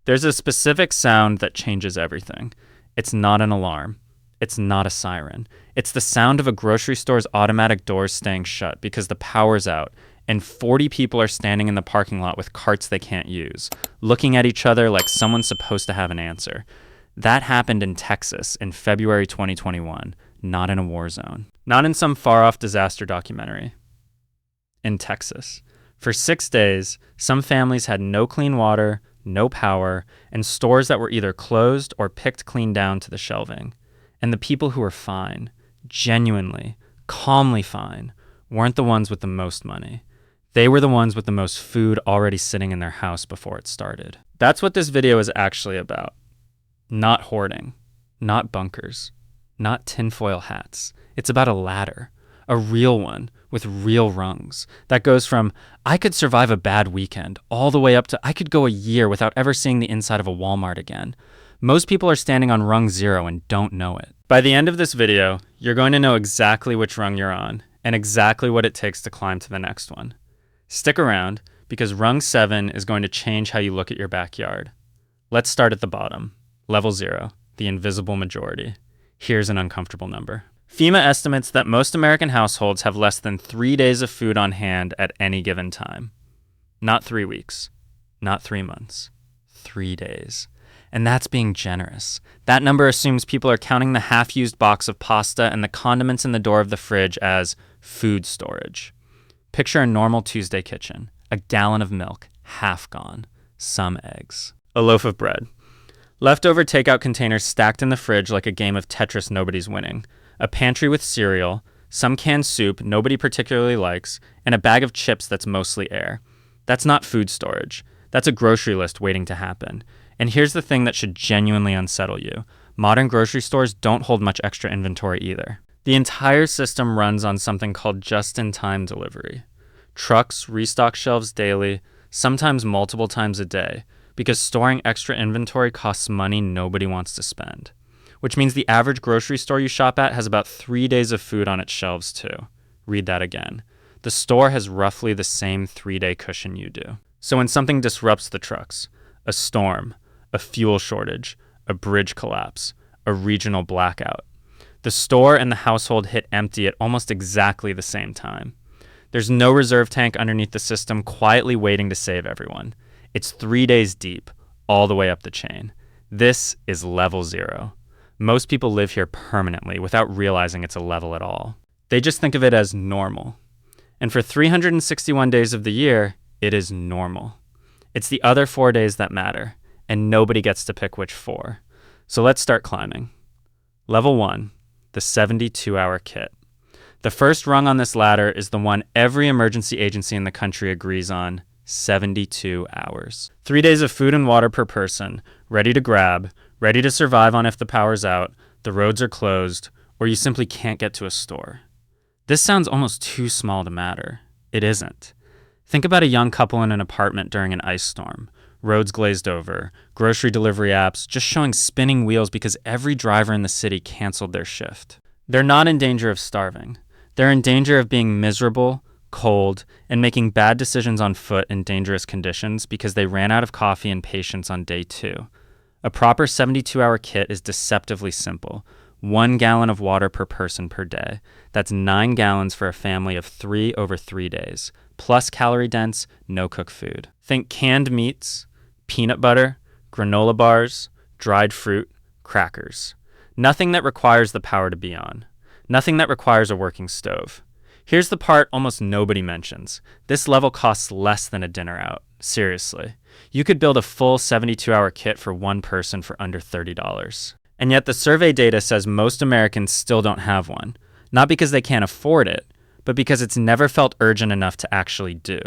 There's a specific sound that changes everything. It's not an alarm. It's not a siren. It's the sound of a grocery store's automatic doors staying shut because the power's out and 40 people are standing in the parking lot with carts they can't use, looking at each other like someone's supposed to have an answer. That happened in Texas in February 2021, not in a war zone. Not in some far-off disaster documentary. In Texas. For 6 days, some families had no clean water, no power, and stores that were either closed or picked clean down to the shelving. And the people who were fine, genuinely, calmly fine, weren't the ones with the most money. They were the ones with the most food already sitting in their house before it started. That's what this video is actually about. Not hoarding, not bunkers, not tinfoil hats. It's about a ladder, a real one with real rungs that goes from, I could survive a bad weekend, all the way up to, I could go a year without ever seeing the inside of a Walmart again. Most people are standing on rung 0 and don't know it. By the end of this video, you're going to know exactly which rung you're on and exactly what it takes to climb to the next one. Stick around, because rung 7 is going to change how you look at your backyard. Let's start at the bottom. Level 0, the invisible majority. Here's an uncomfortable number. FEMA estimates that most American households have less than 3 days of food on hand at any given time. Not 3 weeks, not 3 months, 3 days. And that's being generous. That number assumes people are counting the half-used box of pasta and the condiments in the door of the fridge as food storage. Picture a normal Tuesday kitchen. A gallon of milk, half gone. Some eggs. A loaf of bread. Leftover takeout containers stacked in the fridge like a game of Tetris nobody's winning. A pantry with cereal, some canned soup nobody particularly likes, and a bag of chips that's mostly air. That's not food storage. That's a grocery list waiting to happen. And here's the thing that should genuinely unsettle you. Modern grocery stores don't hold much extra inventory either. The entire system runs on something called just-in-time delivery. Trucks restock shelves daily, sometimes multiple times a day, because storing extra inventory costs money nobody wants to spend. Which means the average grocery store you shop at has about 3 days of food on its shelves too. Read that again. The store has roughly the same 3-day cushion you do. So when something disrupts the trucks, a storm, a fuel shortage, a bridge collapse, a regional blackout, the store and the household hit empty at almost exactly the same time. There's no reserve tank underneath the system quietly waiting to save everyone. It's 3 days deep, all the way up the chain. This is level 0. Most people live here permanently without realizing it's a level at all. They just think of it as normal. And for 361 days of the year, it is normal. It's the other 4 days that matter, and nobody gets to pick which 4. So let's start climbing. Level 1, the 72-hour kit. The first rung on this ladder is the one every emergency agency in the country agrees on, 72 hours. 3 days of food and water per person, ready to grab, ready to survive on if the power's out, the roads are closed, or you simply can't get to a store. This sounds almost too small to matter. It isn't. Think about a young couple in an apartment during an ice storm. Roads glazed over, grocery delivery apps just showing spinning wheels because every driver in the city canceled their shift. They're not in danger of starving. They're in danger of being miserable, cold, and making bad decisions on foot in dangerous conditions because they ran out of coffee and patience on day 2. A proper 72-hour kit is deceptively simple. 1 gallon of water per person per day. That's 9 gallons for a family of 3 over 3 days, plus calorie-dense, no-cook food. Think canned meats, peanut butter, granola bars, dried fruit, crackers. Nothing that requires the power to be on. Nothing that requires a working stove. Here's the part almost nobody mentions. This level costs less than a dinner out. Seriously. You could build a full 72-hour kit for one person for under $30. And yet the survey data says most Americans still don't have one. Not because they can't afford it, but because it's never felt urgent enough to actually do.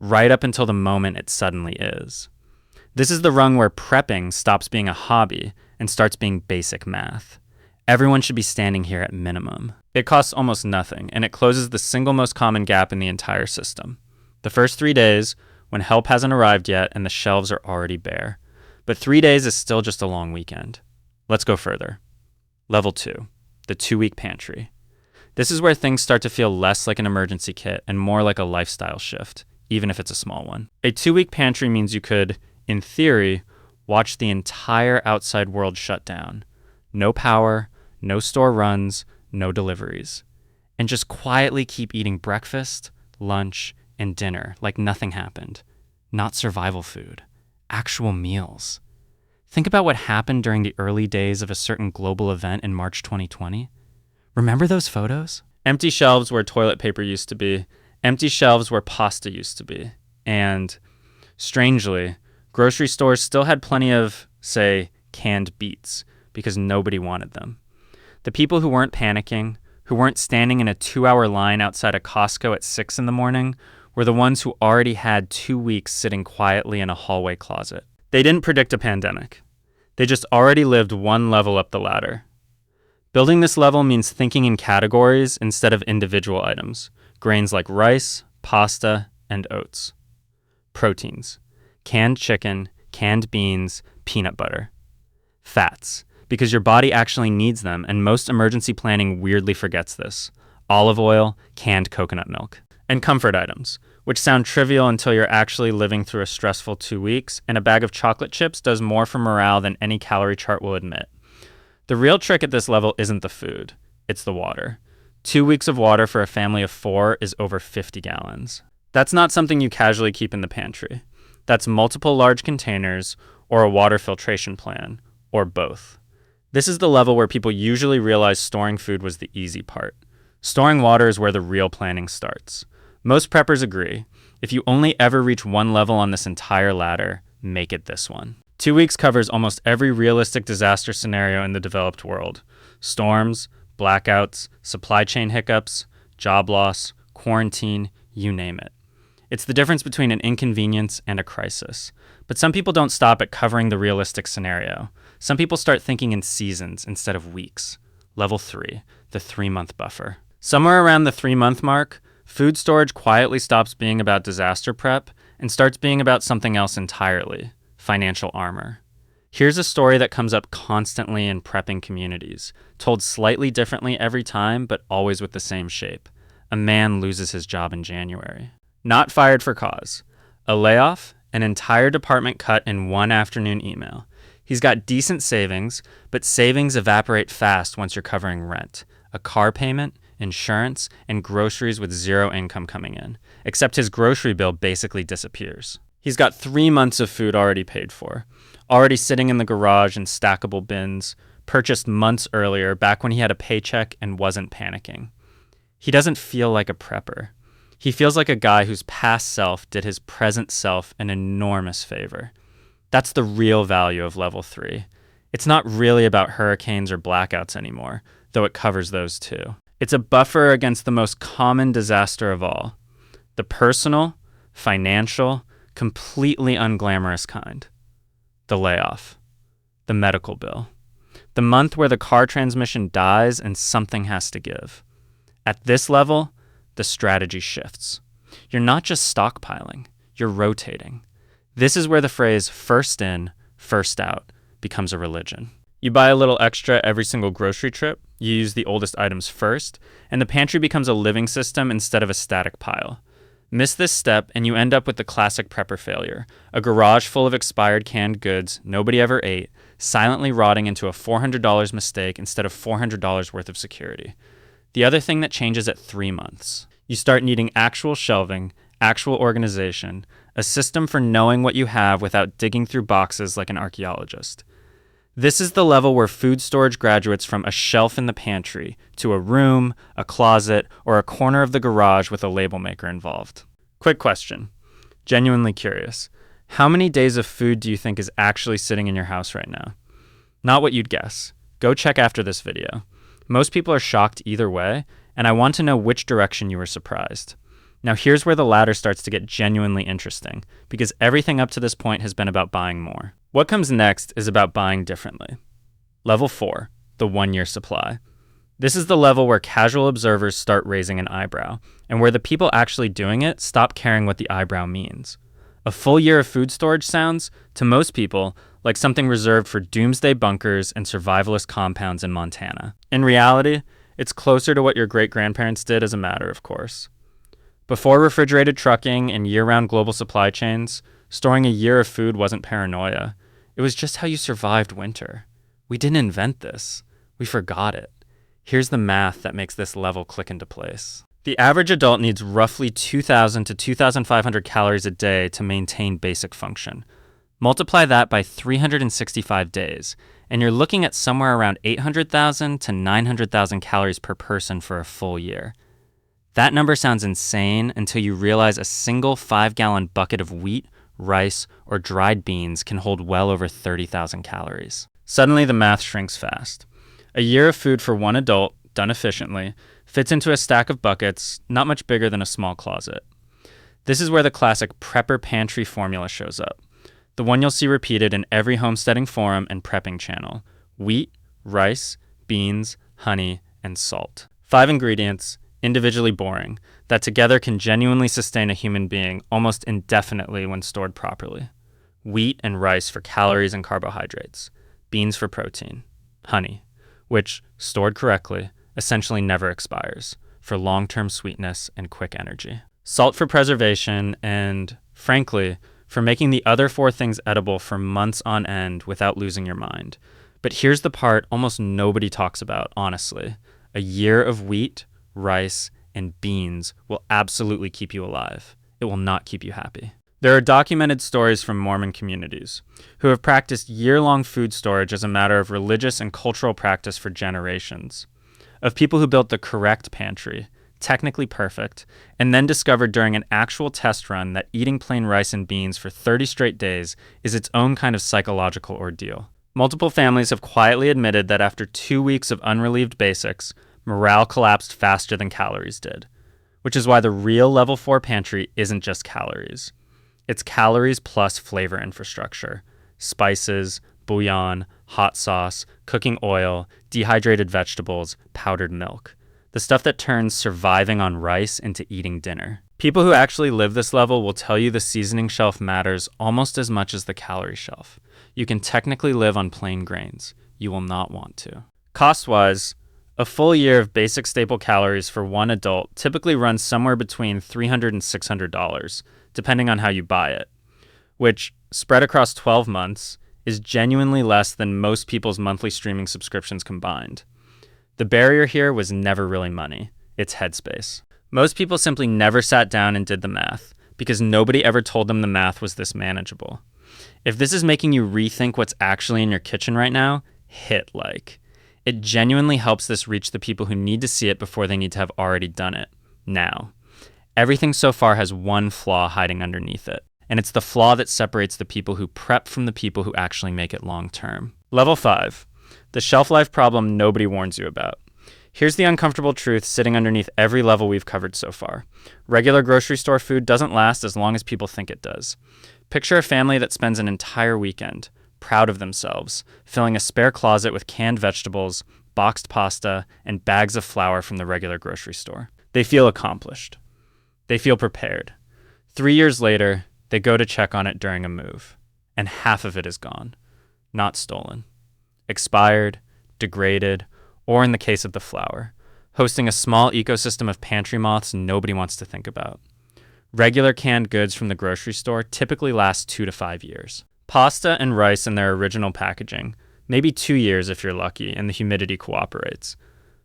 Right up until the moment it suddenly is. This is the rung where prepping stops being a hobby and starts being basic math. Everyone should be standing here at minimum. It costs almost nothing, and it closes the single most common gap in the entire system. The first 3 days, when help hasn't arrived yet and the shelves are already bare. But 3 days is still just a long weekend. Let's go further. Level 2, the 2-week pantry. This is where things start to feel less like an emergency kit and more like a lifestyle shift, even if it's a small one. A 2-week pantry means you could, in theory, watch the entire outside world shut down. No power, no store runs, no deliveries. And just quietly keep eating breakfast, lunch, and dinner like nothing happened. Not survival food, actual meals. Think about what happened during the early days of a certain global event in March 2020. Remember those photos? Empty shelves where toilet paper used to be, empty shelves where pasta used to be. And, strangely, grocery stores still had plenty of, say, canned beets because nobody wanted them. The people who weren't panicking, who weren't standing in a 2-hour line outside a Costco at 6 in the morning, were the ones who already had 2 weeks sitting quietly in a hallway closet. They didn't predict a pandemic. They just already lived one level up the ladder. Building this level means thinking in categories instead of individual items. Grains like rice, pasta, and oats. Proteins. Canned chicken, canned beans, peanut butter. Fats. Because your body actually needs them, and most emergency planning weirdly forgets this. Olive oil, canned coconut milk. And comfort items, which sound trivial until you're actually living through a stressful 2 weeks, and a bag of chocolate chips does more for morale than any calorie chart will admit. The real trick at this level isn't the food, it's the water. 2 weeks of water for a family of 4 is over 50 gallons. That's not something you casually keep in the pantry. That's multiple large containers, or a water filtration plan, or both. This is the level where people usually realize storing food was the easy part. Storing water is where the real planning starts. Most preppers agree. If you only ever reach one level on this entire ladder, make it this one. 2 weeks covers almost every realistic disaster scenario in the developed world. Storms, blackouts, supply chain hiccups, job loss, quarantine, you name it. It's the difference between an inconvenience and a crisis. But some people don't stop at covering the realistic scenario. Some people start thinking in seasons instead of weeks. Level 3, the 3-month buffer. Somewhere around the 3-month mark, food storage quietly stops being about disaster prep and starts being about something else entirely, financial armor. Here's a story that comes up constantly in prepping communities, told slightly differently every time, but always with the same shape. A man loses his job in January. Not fired for cause. A layoff, an entire department cut in one afternoon email. He's got decent savings, but savings evaporate fast once you're covering rent, a car payment, insurance, and groceries with zero income coming in, except his grocery bill basically disappears. He's got 3 months of food already paid for, already sitting in the garage in stackable bins, purchased months earlier, back when he had a paycheck and wasn't panicking. He doesn't feel like a prepper. He feels like a guy whose past self did his present self an enormous favor. That's the real value of level 3. It's not really about hurricanes or blackouts anymore, though it covers those too. It's a buffer against the most common disaster of all, the personal, financial, completely unglamorous kind. The layoff. The medical bill. The month where the car transmission dies and something has to give. At this level, the strategy shifts. You're not just stockpiling, you're rotating. This is where the phrase first in, first out becomes a religion. You buy a little extra every single grocery trip, you use the oldest items first, and the pantry becomes a living system instead of a static pile. Miss this step and you end up with the classic prepper failure, a garage full of expired canned goods nobody ever ate, silently rotting into a $400 mistake instead of $400 worth of security. The other thing that changes at 3 months. You start needing actual shelving, actual organization, a system for knowing what you have without digging through boxes like an archaeologist. This is the level where food storage graduates from a shelf in the pantry to a room, a closet, or a corner of the garage with a label maker involved. Quick question. Genuinely curious. How many days of food do you think is actually sitting in your house right now? Not what you'd guess. Go check after this video. Most people are shocked either way, and I want to know which direction you were surprised. Now here's where the ladder starts to get genuinely interesting, because everything up to this point has been about buying more. What comes next is about buying differently. Level 4, the 1-year supply. This is the level where casual observers start raising an eyebrow, and where the people actually doing it stop caring what the eyebrow means. A full year of food storage sounds, to most people, like something reserved for doomsday bunkers and survivalist compounds in Montana. In reality, it's closer to what your great-grandparents did as a matter of course. Before refrigerated trucking and year-round global supply chains, storing a year of food wasn't paranoia. It was just how you survived winter. We didn't invent this. We forgot it. Here's the math that makes this level click into place. The average adult needs roughly 2,000 to 2,500 calories a day to maintain basic function. Multiply that by 365 days, and you're looking at somewhere around 800,000 to 900,000 calories per person for a full year. That number sounds insane until you realize a single 5-gallon bucket of wheat, rice, or dried beans can hold well over 30,000 calories. Suddenly, the math shrinks fast. A year of food for one adult, done efficiently, fits into a stack of buckets not much bigger than a small closet. This is where the classic prepper pantry formula shows up, the one you'll see repeated in every homesteading forum and prepping channel: wheat, rice, beans, honey, and salt. 5 ingredients, individually boring, that together can genuinely sustain a human being almost indefinitely when stored properly. Wheat and rice for calories and carbohydrates, beans for protein, honey, which, stored correctly, essentially never expires, for long-term sweetness and quick energy. Salt for preservation and, frankly, for making the other 4 things edible for months on end without losing your mind. But here's the part almost nobody talks about, honestly. A year of wheat, rice, and beans will absolutely keep you alive. It will not keep you happy. There are documented stories from Mormon communities who have practiced year-long food storage as a matter of religious and cultural practice for generations. Of people who built the correct pantry, technically perfect, and then discovered during an actual test run that eating plain rice and beans for 30 straight days is its own kind of psychological ordeal. Multiple families have quietly admitted that after 2 weeks of unrelieved basics, morale collapsed faster than calories did, which is why the real level 4 pantry isn't just calories. It's calories plus flavor infrastructure: spices, bouillon, hot sauce, cooking oil, dehydrated vegetables, powdered milk. The stuff that turns surviving on rice into eating dinner. People who actually live this level will tell you the seasoning shelf matters almost as much as the calorie shelf. You can technically live on plain grains. You will not want to. Cost-wise, a full year of basic staple calories for one adult typically runs somewhere between $300 and $600, depending on how you buy it, which, spread across 12 months, is genuinely less than most people's monthly streaming subscriptions combined. The barrier here was never really money. It's headspace. Most people simply never sat down and did the math, because nobody ever told them the math was this manageable. If this is making you rethink what's actually in your kitchen right now, hit like. It genuinely helps this reach the people who need to see it before they need to have already done it. Now. Everything so far has one flaw hiding underneath it, and it's the flaw that separates the people who prep from the people who actually make it long term. Level 5. The shelf life problem nobody warns you about. Here's the uncomfortable truth sitting underneath every level we've covered so far. Regular grocery store food doesn't last as long as people think it does. Picture a family that spends an entire weekend, proud of themselves, filling a spare closet with canned vegetables, boxed pasta, and bags of flour from the regular grocery store. They feel accomplished. They feel prepared. 3 years later, they go to check on it during a move, and half of it is gone. Not stolen. Expired, degraded, or in the case of the flour, hosting a small ecosystem of pantry moths nobody wants to think about. Regular canned goods from the grocery store typically last 2 to 5 years. Pasta and rice in their original packaging, maybe 2 years if you're lucky and the humidity cooperates.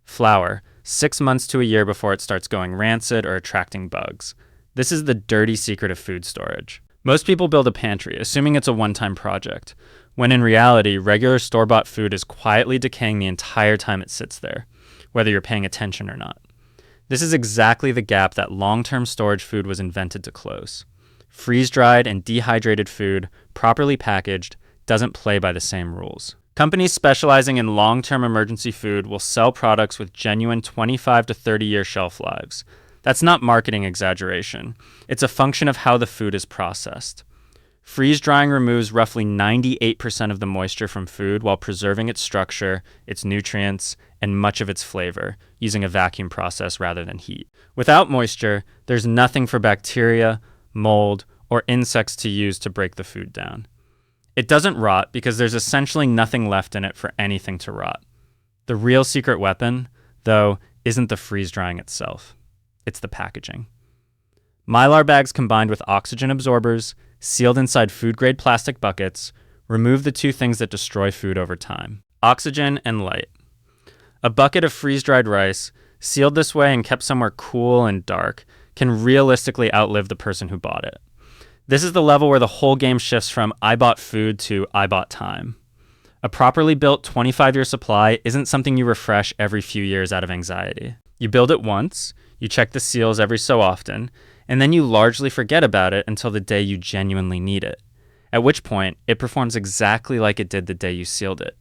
Flour, 6 months to a year before it starts going rancid or attracting bugs. This is the dirty secret of food storage. Most people build a pantry, assuming it's a one-time project, when in reality, regular store-bought food is quietly decaying the entire time it sits there, whether you're paying attention or not. This is exactly the gap that long-term storage food was invented to close. Freeze-dried and dehydrated food, properly packaged, doesn't play by the same rules. Companies specializing in long-term emergency food will sell products with genuine 25 to 30-year shelf lives. That's not marketing exaggeration. It's a function of how the food is processed. Freeze-drying removes roughly 98% of the moisture from food while preserving its structure, its nutrients, and much of its flavor, using a vacuum process rather than heat. Without moisture, there's nothing for bacteria, mold, or insects to use to break the food down. It doesn't rot because there's essentially nothing left in it for anything to rot. The real secret weapon, though, isn't the freeze-drying itself. It's the packaging. Mylar bags combined with oxygen absorbers, sealed inside food-grade plastic buckets, Remove the two things that destroy food over time: oxygen and light. A bucket of freeze-dried rice, sealed this way and kept somewhere cool and dark, can realistically outlive the person who bought it. This is the level where the whole game shifts from I bought food to I bought time. A properly built 25-year supply isn't something you refresh every few years out of anxiety. You build it once, you check the seals every so often, and then you largely forget about it until the day you genuinely need it, at which point it performs exactly like it did the day you sealed it.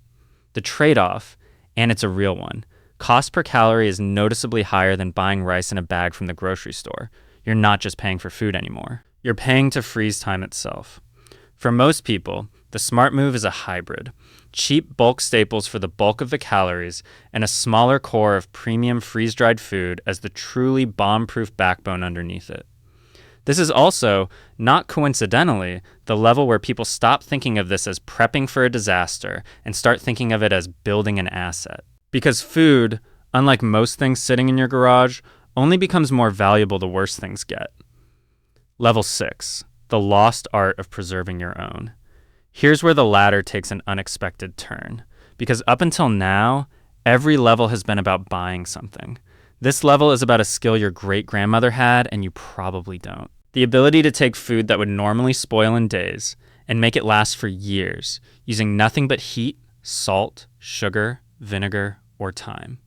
The trade-off, and it's a real one, cost per calorie is noticeably higher than buying rice in a bag from the grocery store. You're not just paying for food anymore. You're paying to freeze time itself. For most people, the smart move is a hybrid. Cheap bulk staples for the bulk of the calories and a smaller core of premium freeze-dried food as the truly bomb-proof backbone underneath it. This is also, not coincidentally, the level where people stop thinking of this as prepping for a disaster and start thinking of it as building an asset. Because food, unlike most things sitting in your garage, only becomes more valuable the worse things get. Level 6, the lost art of preserving your own. Here's where the ladder takes an unexpected turn, because up until now, every level has been about buying something. This level is about a skill your great-grandmother had and you probably don't. The ability to take food that would normally spoil in days and make it last for years, using nothing but heat, salt, sugar, vinegar, or time.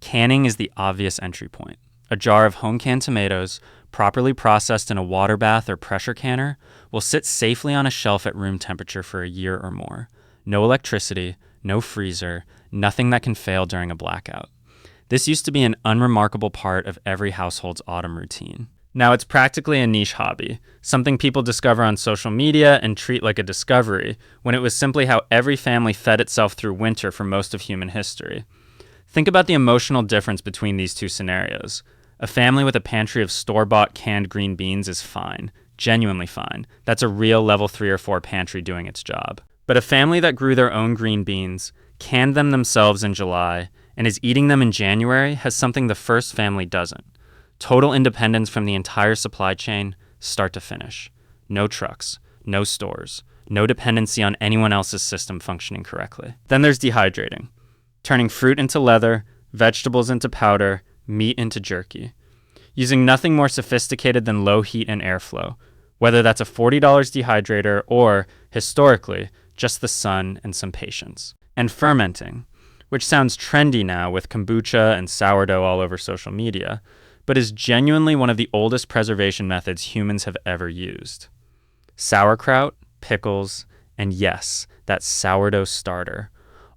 Canning is the obvious entry point. A jar of home-canned tomatoes, properly processed in a water bath or pressure canner, will sit safely on a shelf at room temperature for a year or more. No electricity, no freezer, nothing that can fail during a blackout. This used to be an unremarkable part of every household's autumn routine. Now it's practically a niche hobby, something people discover on social media and treat like a discovery, when it was simply how every family fed itself through winter for most of human history. Think about the emotional difference between these two scenarios. A family with a pantry of store-bought canned green beans is fine, genuinely fine. That's a real level 3 or 4 pantry doing its job. But a family that grew their own green beans, canned them themselves in July, and is eating them in January has something the first family doesn't. Total independence from the entire supply chain, start to finish. No trucks, no stores, no dependency on anyone else's system functioning correctly. Then there's dehydrating, turning fruit into leather, vegetables into powder, meat into jerky. Using nothing more sophisticated than low heat and airflow, whether that's a $40 dehydrator or, historically, just the sun and some patience. And fermenting, which sounds trendy now with kombucha and sourdough all over social media, but is genuinely one of the oldest preservation methods humans have ever used. Sauerkraut, pickles, and yes, that sourdough starter,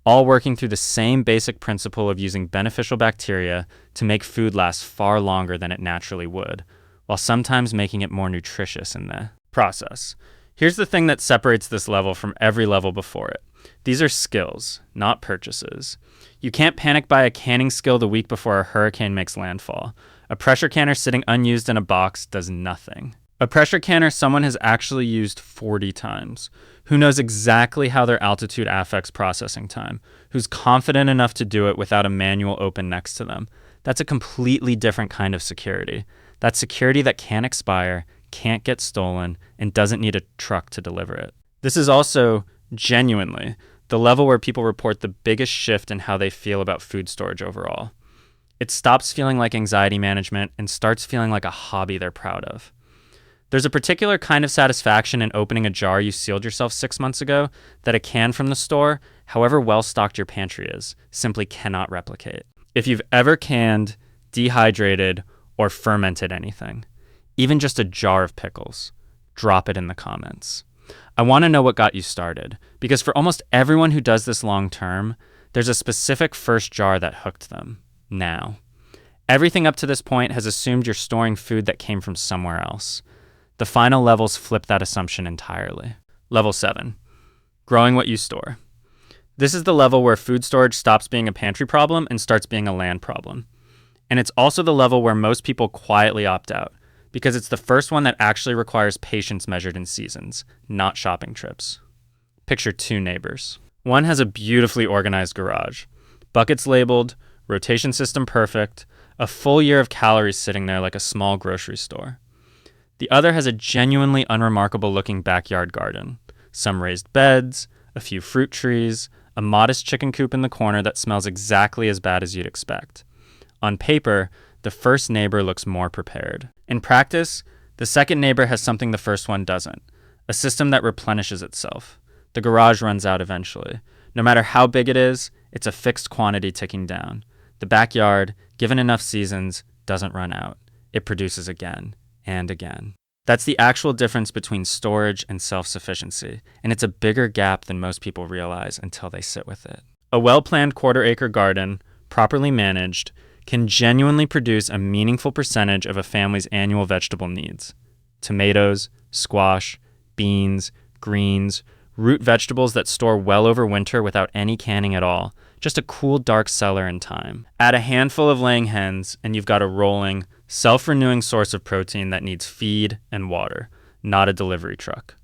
all working through the same basic principle of using beneficial bacteria to make food last far longer than it naturally would, while sometimes making it more nutritious in the process. Here's the thing that separates this level from every level before it. These are skills, not purchases. You can't panic buy a canning skill the week before a hurricane makes landfall. A pressure canner sitting unused in a box does nothing. A pressure canner someone has actually used 40 times, who knows exactly how their altitude affects processing time, who's confident enough to do it without a manual open next to them. That's a completely different kind of security. That's security that can't expire, can't get stolen, and doesn't need a truck to deliver it. This is also, genuinely, the level where people report the biggest shift in how they feel about food storage overall. It stops feeling like anxiety management and starts feeling like a hobby they're proud of. There's a particular kind of satisfaction in opening a jar you sealed yourself 6 months ago that a can from the store, however well-stocked your pantry is, simply cannot replicate. If you've ever canned, dehydrated, or fermented anything, even just a jar of pickles, drop it in the comments. I want to know what got you started, because for almost everyone who does this long term, there's a specific first jar that hooked them. Now, everything up to this point has assumed you're storing food that came from somewhere else. The final levels flip that assumption entirely. Level 7, growing what you store. This is the level where food storage stops being a pantry problem and starts being a land problem. And it's also the level where most people quietly opt out, because it's the first one that actually requires patience measured in seasons, not shopping trips. Picture 2 neighbors. One has a beautifully organized garage, buckets labeled, rotation system perfect, a full year of calories sitting there like a small grocery store. The other has a genuinely unremarkable looking backyard garden, some raised beds, a few fruit trees, a modest chicken coop in the corner that smells exactly as bad as you'd expect. On paper, the first neighbor looks more prepared. In practice, the second neighbor has something the first one doesn't, a system that replenishes itself. The garage runs out eventually. No matter how big it is, it's a fixed quantity ticking down. The backyard, given enough seasons, doesn't run out. It produces again and again. That's the actual difference between storage and self-sufficiency, and it's a bigger gap than most people realize until they sit with it. A well-planned quarter-acre garden, properly managed, can genuinely produce a meaningful percentage of a family's annual vegetable needs. Tomatoes, squash, beans, greens, root vegetables that store well over winter without any canning at all, just a cool dark cellar in time. Add a handful of laying hens and you've got a rolling, self-renewing source of protein that needs feed and water, not a delivery truck.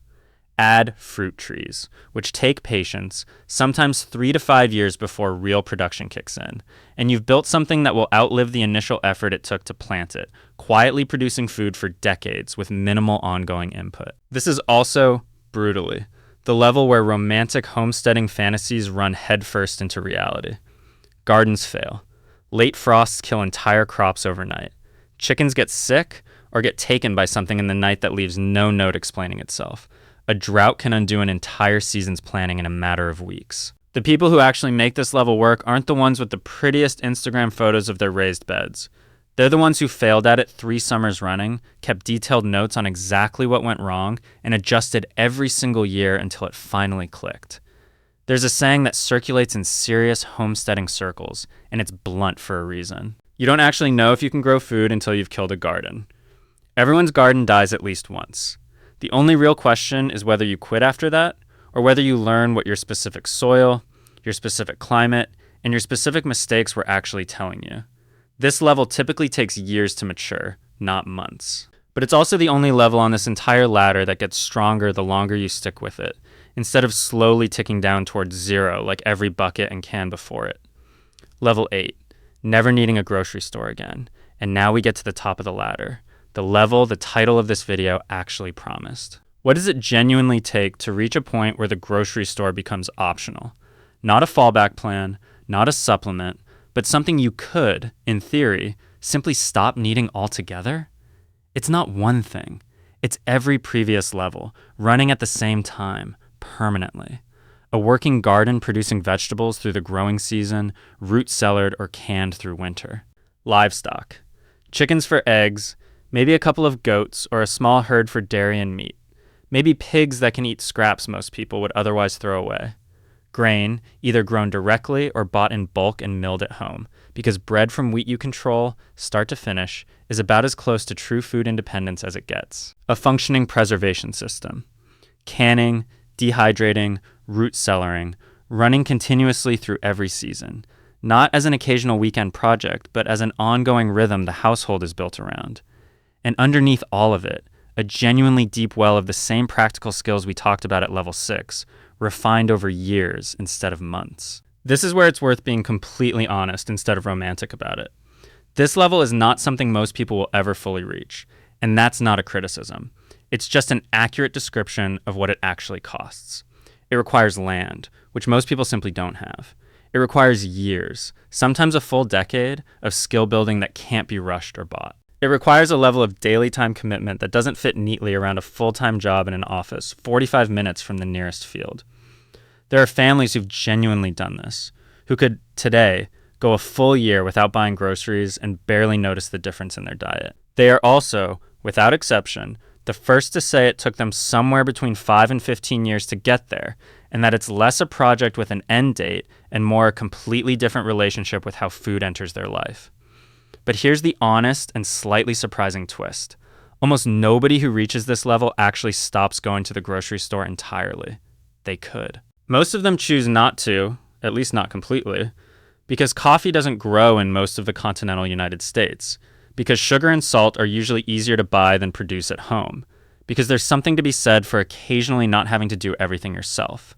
Add fruit trees, which take patience, sometimes 3 to 5 years before real production kicks in, and you've built something that will outlive the initial effort it took to plant it, quietly producing food for decades with minimal ongoing input. This is also, brutally, the level where romantic homesteading fantasies run headfirst into reality. Gardens fail. Late frosts kill entire crops overnight. Chickens get sick or get taken by something in the night that leaves no note explaining itself. A drought can undo an entire season's planning in a matter of weeks. The people who actually make this level work aren't the ones with the prettiest Instagram photos of their raised beds. They're the ones who failed at it 3 summers running, kept detailed notes on exactly what went wrong, and adjusted every single year until it finally clicked. There's a saying that circulates in serious homesteading circles, and it's blunt for a reason. You don't actually know if you can grow food until you've killed a garden. Everyone's garden dies at least once. The only real question is whether you quit after that, or whether you learn what your specific soil, your specific climate, and your specific mistakes were actually telling you. This level typically takes years to mature, not months. But it's also the only level on this entire ladder that gets stronger the longer you stick with it, instead of slowly ticking down towards 0 like every bucket and can before it. Level 8, never needing a grocery store again. And now we get to the top of the ladder. The level the title of this video actually promised. What does it genuinely take to reach a point where the grocery store becomes optional? Not a fallback plan, not a supplement, but something you could, in theory, simply stop needing altogether? It's not one thing. It's every previous level, running at the same time, permanently. A working garden producing vegetables through the growing season, root cellared or canned through winter. Livestock. Chickens for eggs, maybe a couple of goats or a small herd for dairy and meat. Maybe pigs that can eat scraps most people would otherwise throw away. Grain, either grown directly or bought in bulk and milled at home, because bread from wheat you control, start to finish, is about as close to true food independence as it gets. A functioning preservation system. Canning, dehydrating, root cellaring, running continuously through every season. Not as an occasional weekend project, but as an ongoing rhythm the household is built around. And underneath all of it, a genuinely deep well of the same practical skills we talked about at level 6, refined over years instead of months. This is where it's worth being completely honest instead of romantic about it. This level is not something most people will ever fully reach, and that's not a criticism. It's just an accurate description of what it actually costs. It requires land, which most people simply don't have. It requires years, sometimes a full decade, of skill building that can't be rushed or bought. It requires a level of daily time commitment that doesn't fit neatly around a full-time job in an office 45 minutes from the nearest field. There are families who've genuinely done this, who could, today, go a full year without buying groceries and barely notice the difference in their diet. They are also, without exception, the first to say it took them somewhere between 5 and 15 years to get there, and that it's less a project with an end date and more a completely different relationship with how food enters their life. But here's the honest and slightly surprising twist. Almost nobody who reaches this level actually stops going to the grocery store entirely. They could. Most of them choose not to, at least not completely, because coffee doesn't grow in most of the continental United States, because sugar and salt are usually easier to buy than produce at home, because there's something to be said for occasionally not having to do everything yourself.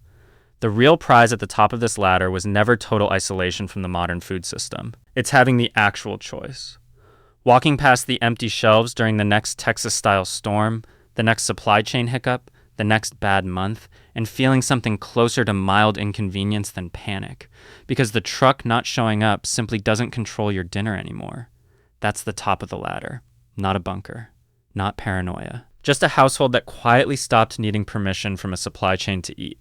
The real prize at the top of this ladder was never total isolation from the modern food system. It's having the actual choice. Walking past the empty shelves during the next Texas-style storm, the next supply chain hiccup, the the next bad month, and feeling something closer to mild inconvenience than panic, because the truck not showing up simply doesn't control your dinner anymore. That's the top of the ladder, not a bunker, not paranoia. Just a household that quietly stopped needing permission from a supply chain to eat.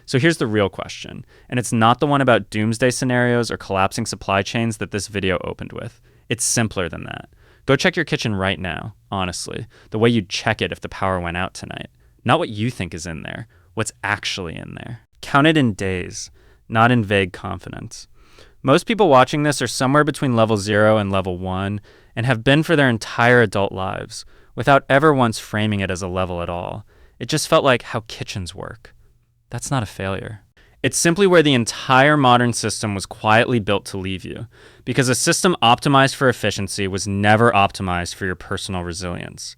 So here's the real question, and it's not the one about doomsday scenarios or collapsing supply chains that this video opened with. It's simpler than that. Go check your kitchen right now, honestly, the way you'd check it if the power went out tonight. Not what you think is in there, what's actually in there. Count it in days, not in vague confidence. Most people watching this are somewhere between level 0 and level 1 and have been for their entire adult lives, without ever once framing it as a level at all. It just felt like how kitchens work. That's not a failure. It's simply where the entire modern system was quietly built to leave you, because a system optimized for efficiency was never optimized for your personal resilience.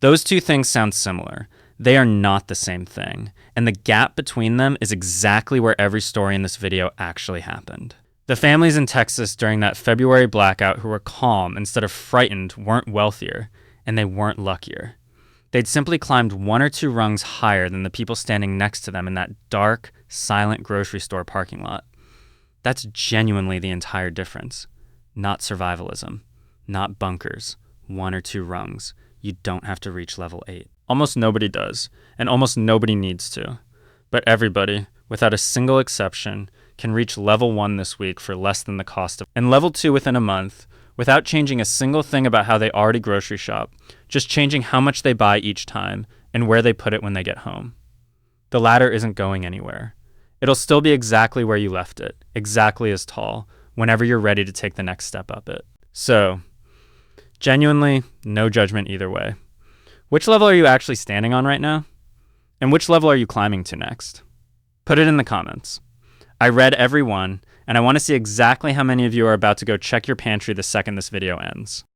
Those two things sound similar. They are not the same thing, and the gap between them is exactly where every story in this video actually happened. The families in Texas during that February blackout who were calm instead of frightened weren't wealthier, and they weren't luckier. They'd simply climbed 1 or 2 rungs higher than the people standing next to them in that dark, silent grocery store parking lot. That's genuinely the entire difference. Not survivalism, not bunkers, 1 or 2 rungs. You don't have to reach level 8. Almost nobody does, and almost nobody needs to. But everybody, without a single exception, can reach level 1 this week for less than the cost of, and level 2 within a month, without changing a single thing about how they already grocery shop, just changing how much they buy each time and where they put it when they get home. The ladder isn't going anywhere. It'll still be exactly where you left it, exactly as tall, whenever you're ready to take the next step up it. So, genuinely, no judgment either way. Which level are you actually standing on right now? And which level are you climbing to next? Put it in the comments. I read every one, and I want to see exactly how many of you are about to go check your pantry the second this video ends.